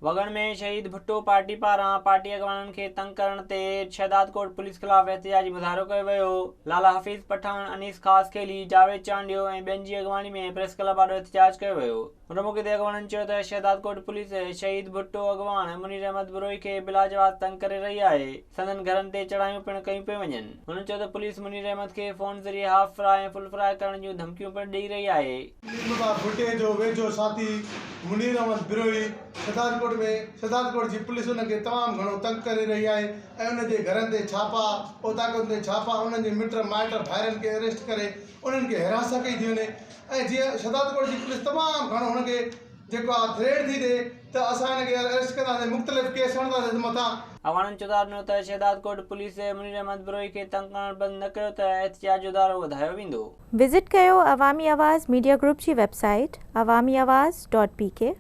वगण में शहीद भुट्टो पार्टी पारां पार्टी अगवाननि खे तंग करण ते शहदादकोट पुलिस खिलाफ़ एहतिजाजी मुज़ाहिरो कयो वियो। लाला हफ़ीज़ पठान, अनीस ख़ास खेली, जावेद चांडियो ऐं ॿियनि जी अॻवानी में प्रेस क्लब आॾो एहतिजाज कयो वियो। हुन मौक़े ते अॻवाननि चयो त शहदादकोट पुलिस शहीद भुट्टो अॻवान मुनीर अहमद बिरोई खे बिलाजवाज़ तंग करे रही आहे। संदनि घरनि ते चढ़ायूं पिणु कयूं पियूं वञनि। हुननि चयो त पुलिस मुनीर अहमद खे फ़ोन ज़रिए हाफ़ फ्राई ऐं फुल फ्राई करण जूं धमकियूं पिणु ॾेई रही आहे। भुट्टे जो वेझो साथी मुनीर अहमद बिरोई शहदादकोट जी पुलिस उनखे तमामु घणो तंग करे रही आहे ऐं उनजे घरनि ते छापा, ओताकुनि ते छापा, उन्हनि जे मिट माइट भाइरनि खे अरेस्ट करे उन्हनि खे हिरास कई थी वञे। ऐं जीअं शहदादकोट जी पुलिस तमामु घणो हुनखे जेको आहे थ्रेड थी ॾिए त असां हिनखे अरेस्ट कंदासीं, मुख़्तलिफ़ केस हणंदासीं मथां। अॻवाननि चुधार ॾिनो त शहदादकोट पुलिस मुनीर अहमद बिरोई खे तंग करणु बंदि न कयो त एहतिजाज जो दारो वधायो वेंदो। विज़िट कयो अवामी आवाज़ मीडिया ग्रुप जी वेबसाइट awamiawaz.pk।